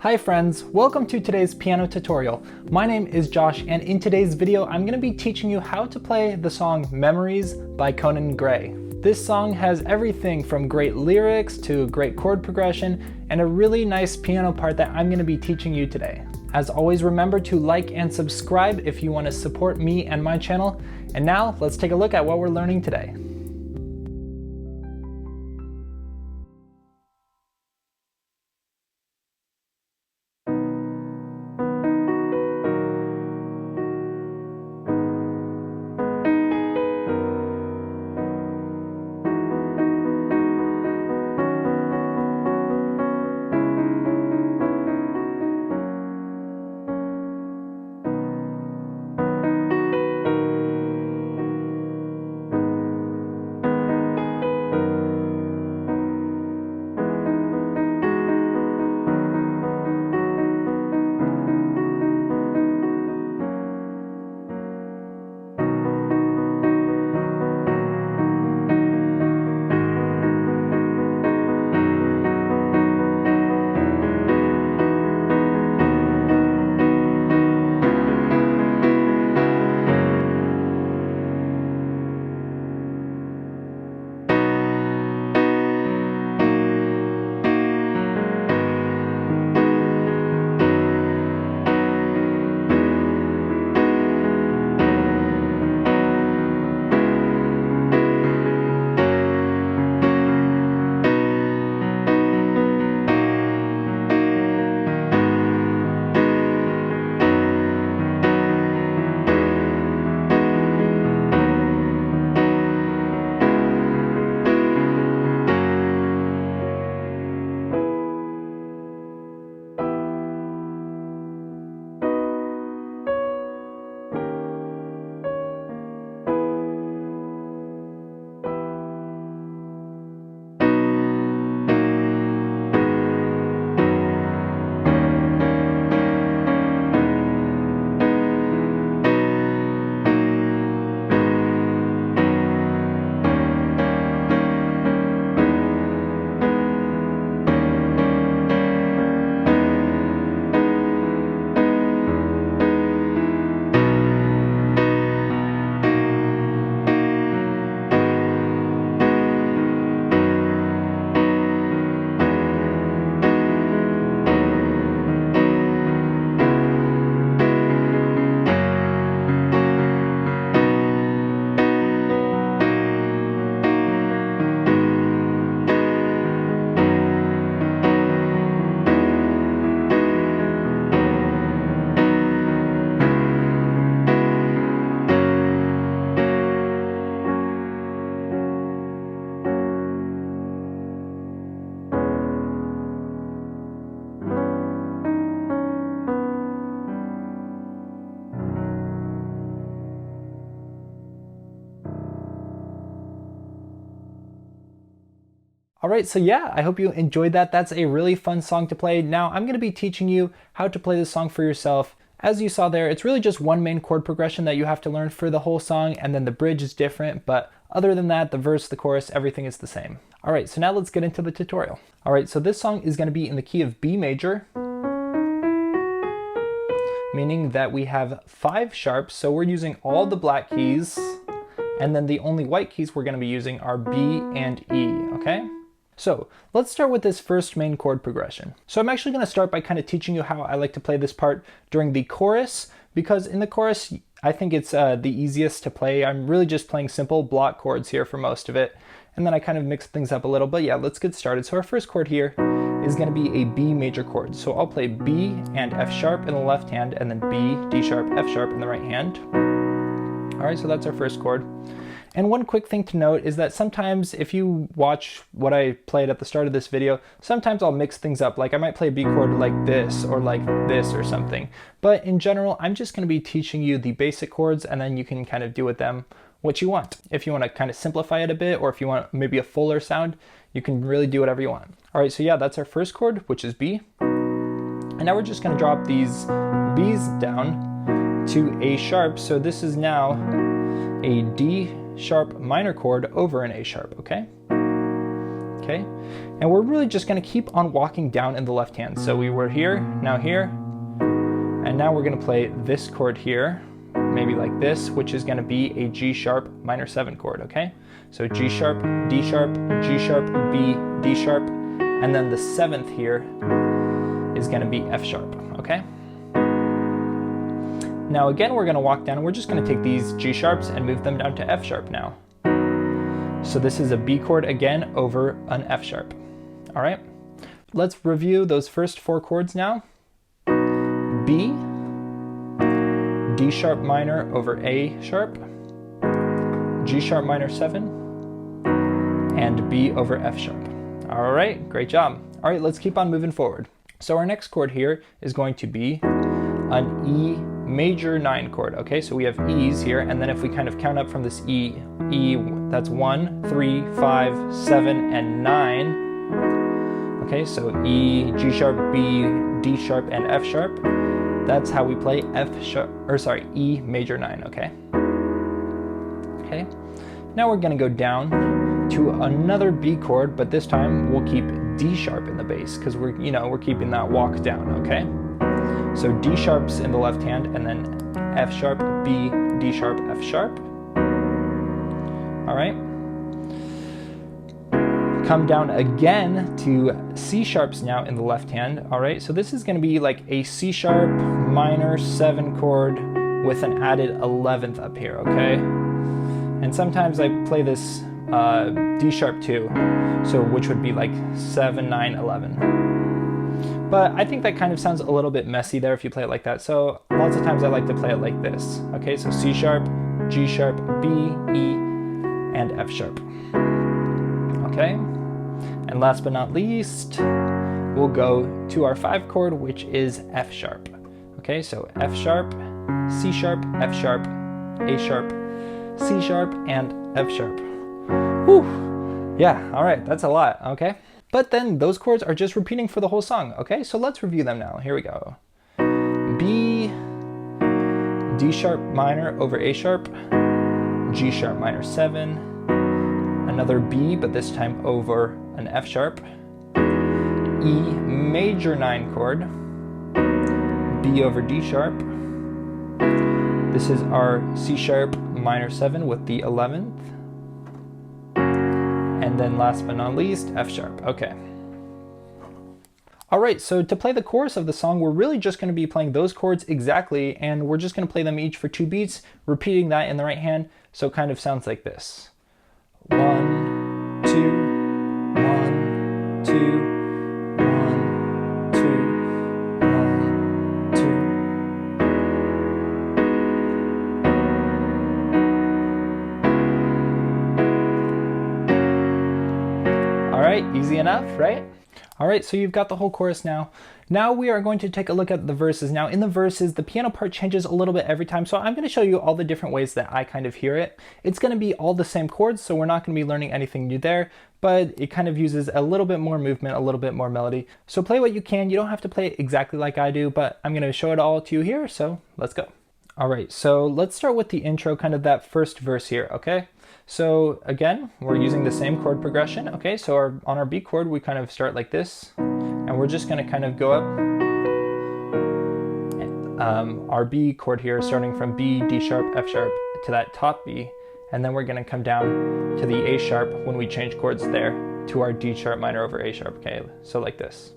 Hi friends, welcome to today's piano tutorial. My name is Josh, and in today's video I'm going to be teaching you how to play the song Memories by Conan Gray. This song has everything from great lyrics to great chord progression and a really nice piano part that I'm going to be teaching you today. As always, remember to like and subscribe if you want to support me and my channel. And now let's take a look at what we're learning today. Alright, so yeah, I hope you enjoyed that. That's a really fun song to play. Now I'm going to be teaching you how to play this song for yourself. As you saw there, it's really just one main chord progression that you have to learn for the whole song, and then the bridge is different, but other than that, the verse, the chorus, everything is the same. Alright, so now let's get into the tutorial. Alright, so this song is going to be in the key of B major, meaning that we have 5 sharps, so we're using all the black keys, and then the only white keys we're going to be using are B and E, okay? So let's start with this first main chord progression. So I'm actually going to start by kind of teaching you how I like to play this part during the chorus, because in the chorus I think it's the easiest to play. I'm really just playing simple block chords here for most of it, and then I kind of mix things up a little, but yeah, let's get started. So our first chord here is going to be a B major chord. So I'll play B and F sharp in the left hand, and then B, D sharp, F sharp in the right hand. Alright, so that's our first chord. And one quick thing to note is that sometimes if you watch what I played at the start of this video, sometimes I'll mix things up. Like I might play a B chord like this or something. But in general, I'm just going to be teaching you the basic chords, and then you can kind of do with them what you want. If you want to kind of simplify it a bit, or if you want maybe a fuller sound, you can really do whatever you want. All right, so yeah, that's our first chord, which is B. And now we're just going to drop these B's down to A sharp. So this is now a D sharp minor chord over an A sharp, okay? okay? And we're really just gonna keep on walking down in the left hand. So we were here, and now we're gonna play this chord here, maybe like this, which is gonna be a G sharp minor 7 chord, okay? So G sharp, D sharp, G sharp, B, D sharp, and then the 7th here is gonna be F sharp, okay? Now again, we're gonna walk down and we're just gonna take these G sharps and move them down to F sharp now. So this is a B chord again over an F sharp, all right? Let's review those first 4 chords now. B, D sharp minor over A sharp, G sharp minor 7, and B over F sharp. All right, great job. All right, let's keep on moving forward. So our next chord here is going to be an E major 9 chord, okay? So we have E's here, and then if we kind of count up from this E, that's 1, 3, 5, 7, and 9. Okay, so E, G sharp, B, D sharp, and F sharp. That's how we play E major 9, okay? Okay, now we're gonna go down to another B chord, but this time we'll keep D sharp in the bass because we're keeping that walk down, okay? So D sharp's in the left hand, and then F sharp, B, D sharp, F sharp. All right. Come down again to C sharps now in the left hand. All right, so this is going to be like a C sharp minor 7 chord with an added 11th up here, okay? And sometimes I play this D sharp too, so which would be like 7, 9, 11. But I think that kind of sounds a little bit messy there if you play it like that. So lots of times I like to play it like this. Okay, so C sharp, G sharp, B, E, and F sharp. Okay, and last but not least, we'll go to our 5 chord, which is F sharp. Okay, so F sharp, C sharp, F sharp, A sharp, C sharp, and F sharp. Whew. Yeah, all right, that's a lot, okay? But then those chords are just repeating for the whole song, okay? So let's review them now. Here we go. B, D sharp minor over A sharp, G sharp minor 7, another B, but this time over an F sharp, E major 9 chord, B over D sharp. This is our C sharp minor 7 with the 11th. And then last but not least, F sharp, okay. All right, so to play the chorus of the song, we're really just gonna be playing those chords exactly, and we're just gonna play them each for 2 beats, repeating that in the right hand, so it kind of sounds like this. 1, 2, 1, 2, 1, 2, 1, 2. All right, easy enough, right? All right, so you've got the whole chorus now. Now we are going to take a look at the verses. Now in the verses, the piano part changes a little bit every time, so I'm going to show you all the different ways that I kind of hear it. It's going to be all the same chords, so we're not going to be learning anything new there, but it kind of uses a little bit more movement, a little bit more melody. So play what you can. You don't have to play it exactly like I do, but I'm going to show it all to you here, so let's go. All right, so let's start with the intro, kind of that first verse here, okay? So again, we're using the same chord progression, okay? So on our B chord, we kind of start like this, and we're just gonna kind of go up our B chord here, starting from B, D sharp, F sharp to that top B, and then we're gonna come down to the A sharp when we change chords there to our D sharp minor over A sharp, okay? So like this.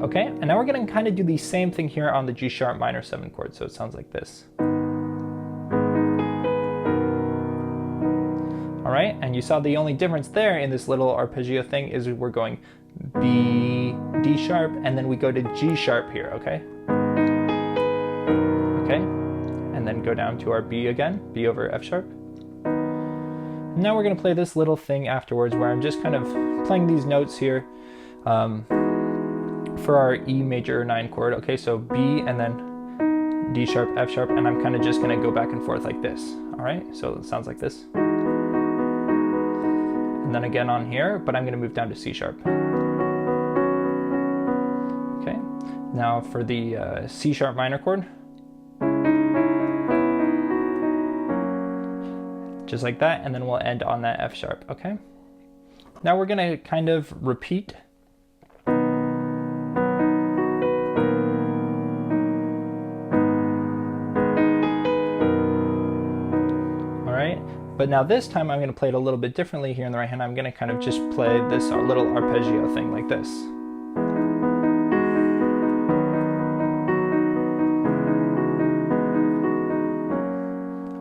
Okay, and now we're gonna kind of do the same thing here on the G sharp minor 7 chord, so it sounds like this. All right, and you saw the only difference there in this little arpeggio thing is we're going B, D sharp, and then we go to G sharp here, okay? Okay, and then go down to our B again, B over F sharp. Now we're gonna play this little thing afterwards where I'm just kind of playing these notes here for our E major 9 chord, okay? So B and then D sharp, F sharp, and I'm kind of just gonna go back and forth like this, all right? So it sounds like this. And then again on here, but I'm gonna move down to C sharp. Okay, now for the C sharp minor chord. just like that, and then we'll end on that F sharp, okay? Now we're gonna kind of repeat. All right, but now this time I'm gonna play it a little bit differently here in the right hand. I'm gonna kind of just play this little arpeggio thing like this.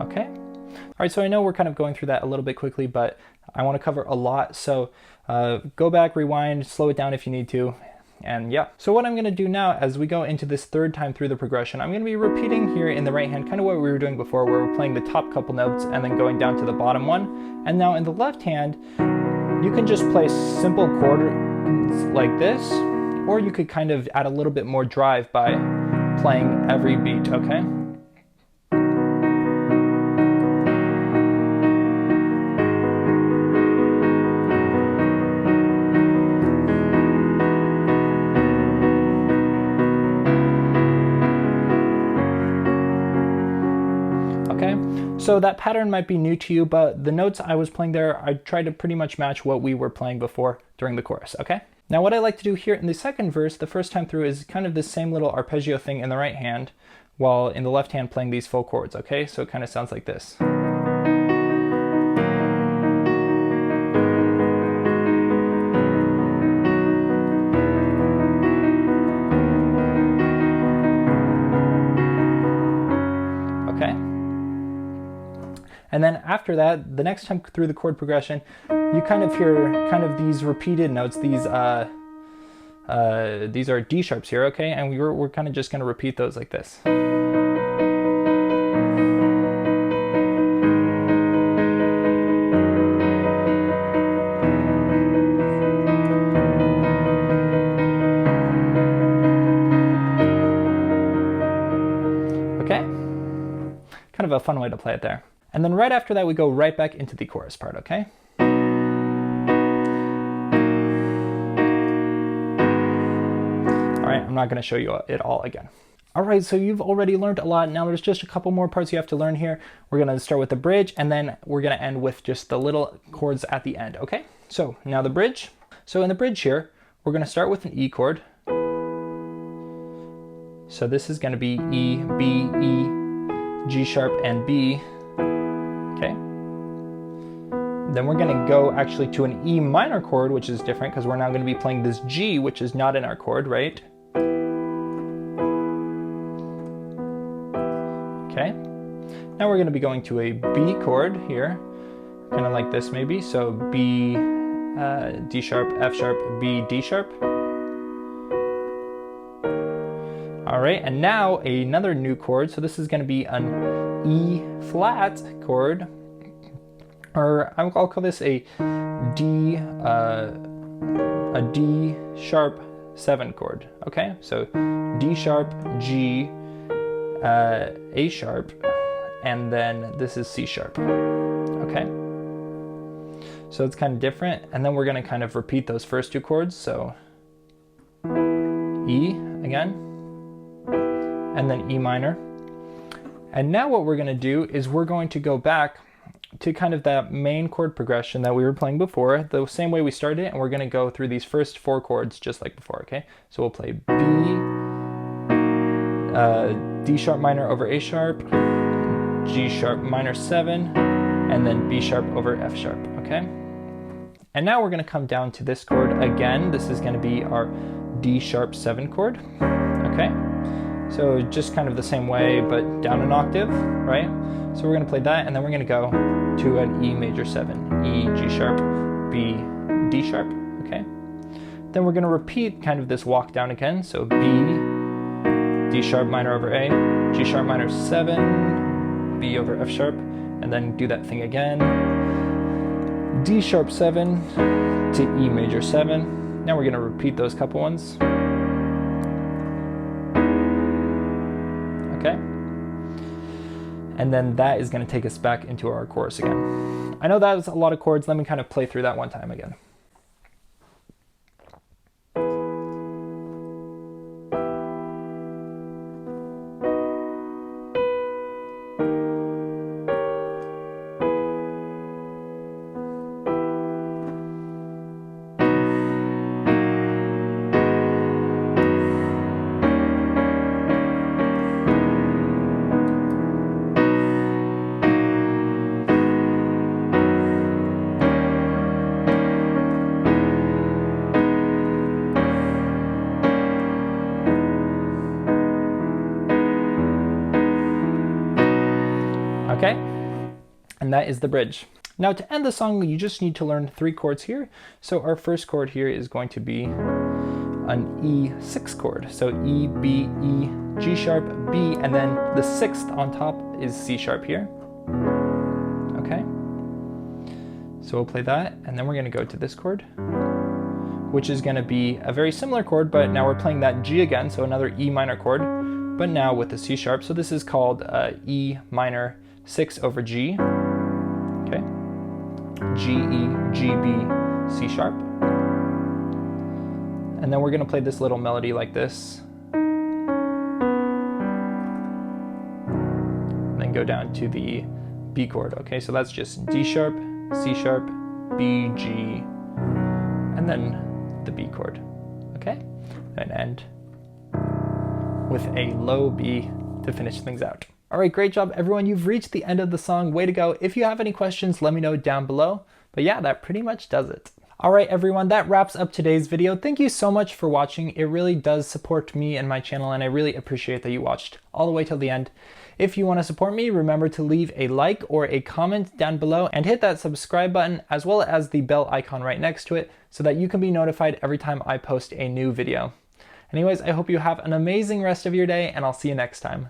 Okay. All right, so I know we're kind of going through that a little bit quickly, but I want to cover a lot. So go back, rewind, slow it down if you need to. And yeah, so what I'm going to do now as we go into this third time through the progression, I'm going to be repeating here in the right hand, kind of what we were doing before, where we're playing the top couple notes and then going down to the bottom one. And now in the left hand, you can just play simple chords like this, or you could kind of add a little bit more drive by playing every beat, okay? So that pattern might be new to you, but the notes I was playing there, I tried to pretty much match what we were playing before during the chorus, okay? Now what I like to do here in the second verse, the first time through, is kind of the same little arpeggio thing in the right hand, while in the left hand playing these full chords, okay? So it kind of sounds like this. And then after that, the next time through the chord progression, you kind of hear kind of these repeated notes. These are D sharps here, okay? And we're kind of just going to repeat those like this. Okay? Kind of a fun way to play it there. And then right after that, we go right back into the chorus part, okay? All right, I'm not gonna show you it all again. All right, so you've already learned a lot. Now there's just a couple more parts you have to learn here. We're gonna start with the bridge, and then we're gonna end with just the little chords at the end, okay? So now the bridge. So in the bridge here, we're gonna start with an E chord. So this is gonna be E, B, E, G sharp, and B. Okay. Then we're going to go actually to an E minor chord, which is different because we're now going to be playing this G, which is not in our chord, right? Okay. Now we're going to be going to a B chord here, kind of like this maybe. So B, D sharp, F sharp, B, D sharp. All right, and now another new chord. So this is going to be an E flat chord, or I'll call this a D sharp 7 chord. Okay, so D sharp, G, A sharp, and then this is C sharp. Okay, so it's kind of different, and then we're going to kind of repeat those first two chords. So E again, and then E minor. And now what we're going to do is we're going to go back to kind of that main chord progression that we were playing before, the same way we started it, and we're going to go through these first 4 chords just like before, okay? So we'll play B, D sharp minor over A sharp, G sharp minor 7, and then B sharp over F sharp, okay? And now we're going to come down to this chord again. This is going to be our D sharp 7 chord, okay? So just kind of the same way, but down an octave, right? So we're gonna play that, and then we're gonna go to an E major 7, E, G sharp, B, D sharp, okay? Then we're gonna repeat kind of this walk down again. So B, D sharp minor over A, G sharp minor 7, B over F sharp, and then do that thing again. D sharp 7 to E major 7. Now we're gonna repeat those couple ones. Okay, and then that is going to take us back into our chorus again. I know that was a lot of chords. Let me kind of play through that one time again. Okay, and that is the bridge. Now to end the song, you just need to learn 3 chords here. So our first chord here is going to be an E6 chord. So E, B, E, G sharp, B, and then the 6th on top is C sharp here. Okay, so we'll play that, and then we're going to go to this chord, which is going to be a very similar chord, but now we're playing that G again, so another E minor chord, but now with the C sharp. So this is called E minor 6 over G. Okay, G, E, G, B, C sharp. And then we're going to play this little melody like this. And then go down to the B chord. Okay, so that's just D sharp, C sharp, B, G, and then the B chord. Okay, and end with a low B to finish things out. All right, great job everyone. You've reached the end of the song. Way to go. If you have any questions, let me know down below. But yeah, that pretty much does it. All right, everyone, that wraps up today's video. Thank you so much for watching. It really does support me and my channel, and I really appreciate that you watched all the way till the end. If you want to support me, remember to leave a like or a comment down below and hit that subscribe button as well as the bell icon right next to it so that you can be notified every time I post a new video. Anyways, I hope you have an amazing rest of your day, and I'll see you next time.